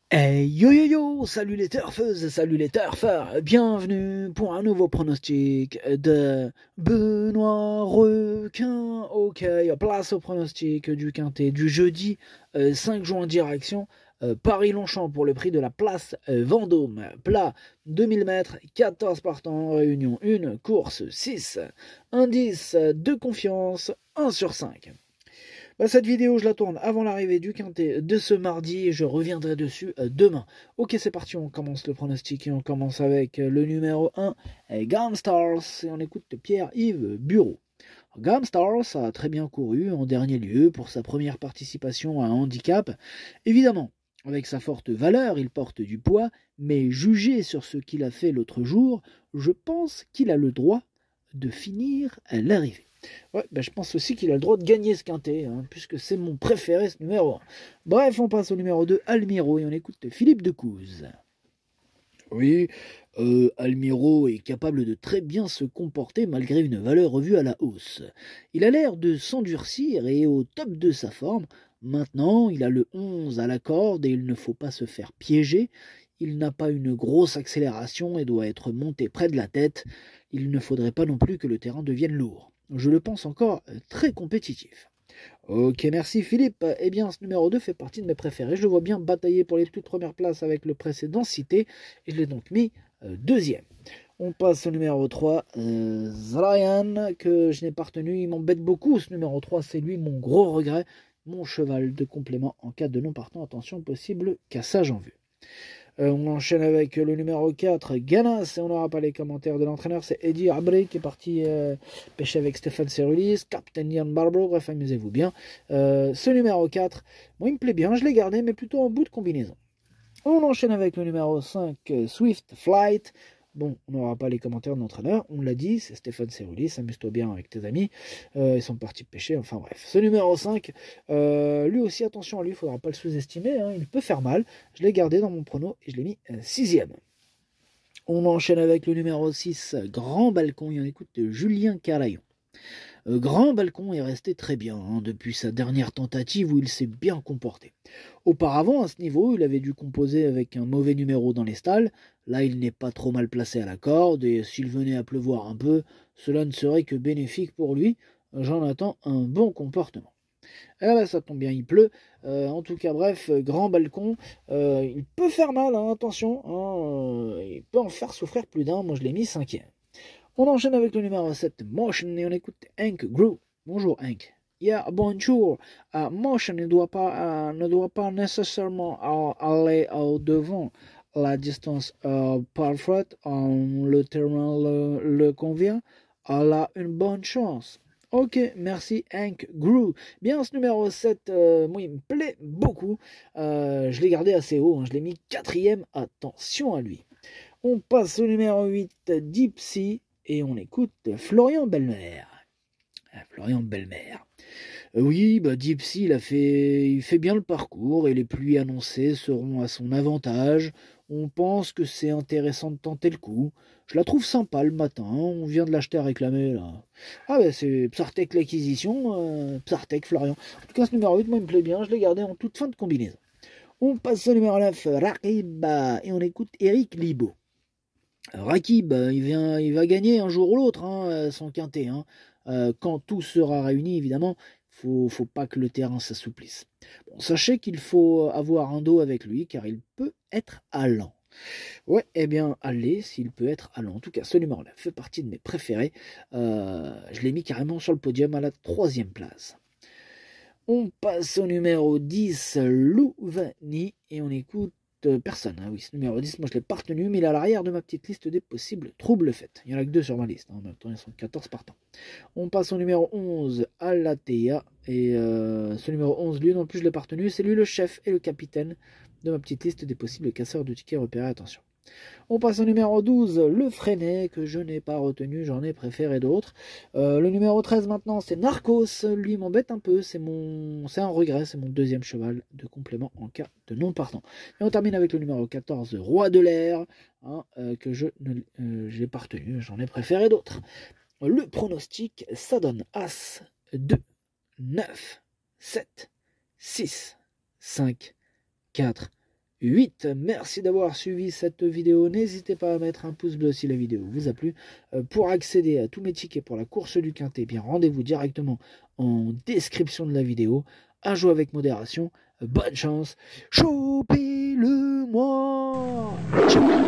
Hey yo yo yo, salut les turfeuses, salut les turfeurs, bienvenue pour un nouveau pronostic de Benoît Requin. Ok, place au pronostic du quintet du jeudi 5 juin direction Paris-Longchamp pour le prix de la place Vendôme. Plat 2000 mètres, 14 partants, réunion 1, course 6, indice de confiance 1 sur 5. Cette vidéo, je la tourne avant l'arrivée du quintet de ce mardi et je reviendrai dessus demain. Ok, c'est parti, on commence le pronostic et on commence avec le numéro 1, Gam Stars, et on écoute Pierre-Yves Bureau. Gam Stars a très bien couru en dernier lieu pour sa première participation à un handicap. Évidemment, avec sa forte valeur, il porte du poids, mais jugé sur ce qu'il a fait l'autre jour, je pense qu'il a le droit de finir à l'arrivée. Ouais, je pense aussi qu'il a le droit de gagner ce quintet, hein, puisque c'est mon préféré ce numéro 1. Bref, on passe au numéro 2, Almiro, et on écoute Philippe Decouze. Oui, Almiro est capable de très bien se comporter malgré une valeur revue à la hausse. Il a l'air de s'endurcir et est au top de sa forme. Maintenant, il a le 11 à la corde et il ne faut pas se faire piéger. Il n'a pas une grosse accélération et doit être monté près de la tête. Il ne faudrait pas non plus que le terrain devienne lourd. Je le pense encore très compétitif. Ok, merci Philippe. Eh bien, ce numéro 2 fait partie de mes préférés. Je le vois bien batailler pour les toutes premières places avec le précédent cité. Et je l'ai donc mis deuxième. On passe au numéro 3, Zryan, que je n'ai pas retenu. Il m'embête beaucoup ce numéro 3. C'est lui mon gros regret. Mon cheval de complément en cas de non partant. Attention, possible cassage en vue. On enchaîne avec le numéro 4, Ganas, et on n'aura pas les commentaires de l'entraîneur, c'est Eddie Abri qui est parti pêcher avec Stéphane Cerulis, Captain Ian Barbro, bref, amusez-vous bien. Ce numéro 4, moi il me plaît bien, je l'ai gardé, mais plutôt en bout de combinaison. On enchaîne avec le numéro 5, Swift Flight. Bon, on n'aura pas les commentaires de l'entraîneur, on l'a dit, c'est Stéphane Cerulis, amuse-toi bien avec tes amis, ils sont partis pêcher, enfin bref. Ce numéro 5, lui aussi, attention à lui, il ne faudra pas le sous-estimer, hein, il peut faire mal. Je l'ai gardé dans mon prono et je l'ai mis 6ème. On enchaîne avec le numéro 6, Grand Balcon, et on écoute Julien Carayon. Grand Balcon est resté très bien depuis sa dernière tentative où il s'est bien comporté. Auparavant, à ce niveau, il avait dû composer avec un mauvais numéro dans les stalles. Là, il n'est pas trop mal placé à la corde et s'il venait à pleuvoir un peu, cela ne serait que bénéfique pour lui. J'en attends un bon comportement. Ça tombe bien, il pleut. En tout cas, bref, Grand Balcon, il peut faire mal, attention. Il peut en faire souffrir plus d'un. Moi, je l'ai mis 5ème. On enchaîne avec le numéro 7, Motion, et on écoute Hank Grew. Bonjour Hank. Yeah, bonjour. Motion ne doit pas nécessairement aller au devant. La distance parfaite, le terrain le convient. Elle a une bonne chance. Ok, merci Hank Grew. Bien, ce numéro 7, moi il me plaît beaucoup. Je l'ai gardé assez haut, je l'ai mis 4ème. Attention à lui. On passe au numéro 8, Deep Sea. Et on écoute Florian Belmer. Florian Belmer. Oui, Deep Sea, il fait bien le parcours et les pluies annoncées seront à son avantage. On pense que c'est intéressant de tenter le coup. Je la trouve sympa le matin, on vient de l'acheter à réclamer là. C'est Psartec l'acquisition, Psartec Florian. En tout cas, ce numéro 8, moi il me plaît bien, je l'ai gardé en toute fin de combinaison. On passe au numéro 9, Rakib, et on écoute Eric Libaud. Rakib, il va gagner un jour ou l'autre son quintet. Quand tout sera réuni, évidemment, faut pas que le terrain s'assouplisse. Bon, sachez qu'il faut avoir un dos avec lui, car il peut être allant. Ouais, eh bien, allez, s'il peut être allant. En tout cas, ce numéro-là fait partie de mes préférés. Je l'ai mis carrément sur le podium à la 3ème place. On passe au numéro 10, Louvani, et on écoute personne. Oui, ce numéro 10, moi je l'ai pas retenu, mais il est à l'arrière de ma petite liste des possibles troubles faits. Il n'y en a que 2 sur ma liste, en même temps, ils sont 14 partants. On passe au numéro 11, Alatea, et ce numéro 11, lui non plus je l'ai pas retenu, c'est lui le chef et le capitaine de ma petite liste des possibles casseurs de tickets repérés, attention. On passe au numéro 12, le Freinet, que je n'ai pas retenu, j'en ai préféré d'autres. Le numéro 13 maintenant, c'est Narcos, lui m'embête un peu, c'est un regret, c'est mon 2ème cheval de complément en cas de non partant. Et on termine avec le numéro 14, Roi de l'air, que je n'ai pas retenu, j'en ai préféré d'autres. Le pronostic, ça donne As, 2, 9, 7, 6, 5, 4, 8. Merci d'avoir suivi cette vidéo. N'hésitez pas à mettre un pouce bleu si la vidéo vous a plu. Pour accéder à tous mes tickets pour la course du Quintet, bien rendez-vous directement en description de la vidéo. À jouer avec modération. Bonne chance. Chopez-le-moi. Ciao.